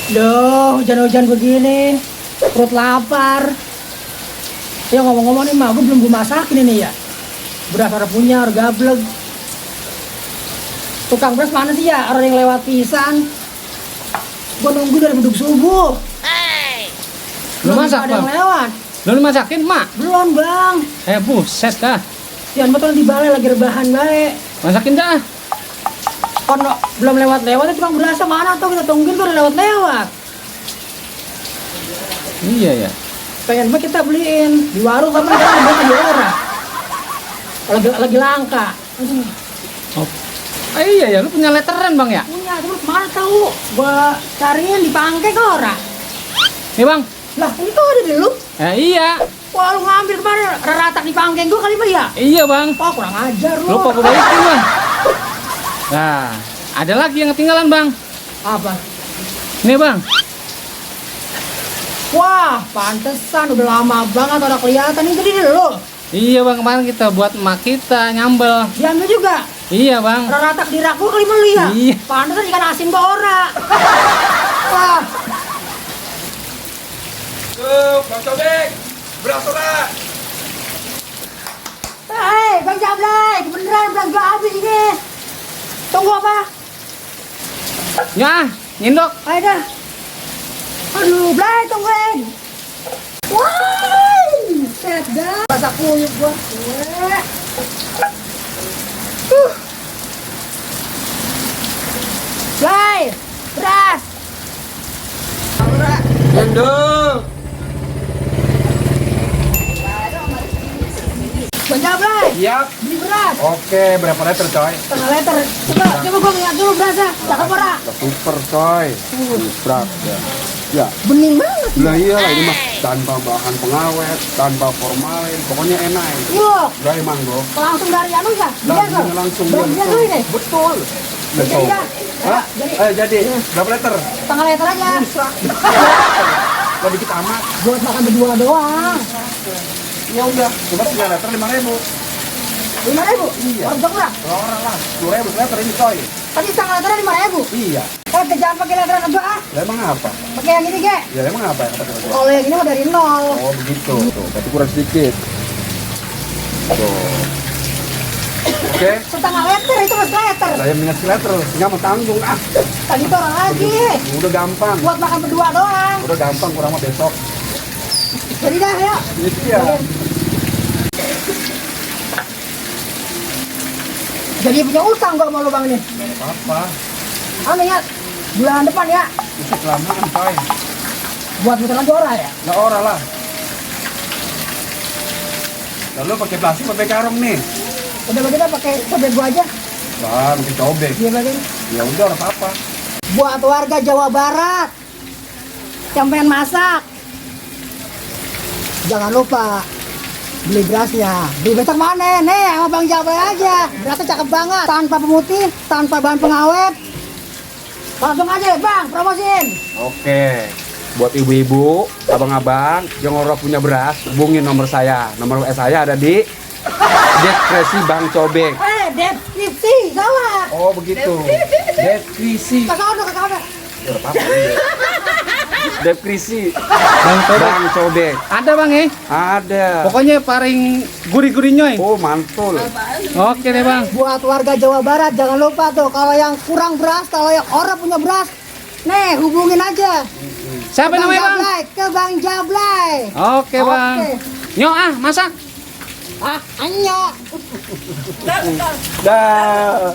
Duh, hujan-hujan begini, perut lapar. Ya ngomong-ngomong nih mah, gue belum gue masakin ini ya. Beras ada punya, harga gablek. Tukang beras mana sih ya? Orang yang lewat pisan. Gue nunggu dari beduk subuh. Lu masak, ada yang Bang? lewat. Lu masakin, Mak? Belum, Bang. Buset dah. Sian betul di balai lagi rebahan baik. Masakin dah. Kon belum lewat-lewat, tukang berasa mana tuh kita tungguin tuh udah lewat-lewat. Iya ya. Pengen banget kita beliin di warung sama kan udah di orang. Lagi langka. Aduh. Oh. Iya ya, lu punya letteran, Bang ya? Punya, terus mana tahu? Gua cariin di pangke ke orang. Nih, Bang. Lah, ini kok ada di lu? Iya. Wah, lu ngambil kemarin raratak di pangke gua kali Pak ya? Iya, Bang. Oh, kurang ajar lu. Lupa gua balikin, Bang. Nah, ada lagi yang ketinggalan, Bang. Apa? Nih, Bang. Wah, pantesan udah lama banget udah kelihatan ini tadi lu. Iya, Bang, kemarin kita buat emak kita nyambel. Diambil juga. Iya, Bang. Raratak di rak gua kali lu ya? Iya. Pantesan ikan asin ke ora. Wah. Tuh, Bang Cobek, beras ora. Hei, Bang Jablay, beneran beras gua habis ini. Tunggu apa? Ya, nyindok. Ayo dah. Aduh, Blay, tungguin. Wah, set dah. Masak kuyup gua. Blay, beras. Cendol. Bang Jablay, Siap. beli beras. Oke, berapa liter coy? Setengah liter. Coba gua lihat dulu berasnya. Cakep ora? Super coy. Berat ya. Ya, Bening banget. lah iyalah ini mah tanpa bahan pengawet, tanpa formalin, pokoknya enak. Wah, Udah emang bro. langsung dari anu ya? Langsung Belum dia tuh ini. Betul. Jadi dah. Hah? Jadi. Berapa liter? Setengah liter aja. Gak dikit amat. Buat makan berdua doang. Ya udah, coba 3 liter 5.000. 5.000? Iya. Harga murah. Orang lah, 10.000 liter ini coy. Tadi setengah liter 5.000. Iya. Jangan pakai literan aja ah. Lah emang apa? Pakai yang ini ge. Ya emang apa yang kata gua? Kalau yang ini mah dari nol. Oh begitu. Tuh, tapi kurang sedikit. Tuh. Oke. Setengah liter itu mas liter. Saya minyak liter, nggak mau tanggung ah. Tadi itu orang lagi. Udah gampang. Buat makan berdua doang. Udah gampang, kurang mah besok. Jadi dah ya. Itu ya. Jadi punya utang gua sama lu bang ini. Apa? Anu ya. Bulan depan ya. Bisa kelamaan, coy. Buat muter lagi orang ya. Nggak ora lah. Lalu pakai plastik, pakai karung nih. Udah bagaimana pakai cobek gua aja. Bah, bikin cobek. Dia bagian. Ya udah, ora apa-apa. Buat warga Jawa Barat yang pengen masak, jangan lupa beli berasnya. Beli besok mana? Nih sama Bang Jablay aja. Berasnya cakep banget, tanpa pemutih, tanpa bahan pengawet. Langsung aja Bang, promosiin. Oke. Buat ibu-ibu, abang-abang yang orang punya beras, hubungin nomor saya. Nomor WA saya ada di deskripsi Bang Cobek. Deskripsi, salah. Oh begitu. Deskripsi. Kakak ada. Deskripsi Bang Cobek. Bang Cobek. Ada, Bang ya? Ada. Pokoknya paling gurih-gurih nyoy. Oh mantul. Oke deh, Bang. Buat warga Jawa Barat, jangan lupa tuh, kalau yang kurang beras, kalau yang orang punya beras, nih hubungin aja. Siapa namanya, Bang? Jablay, ke Bang Jablay. Oke, Bang. Oke. Nyo masak. Ah, anyok. Dah.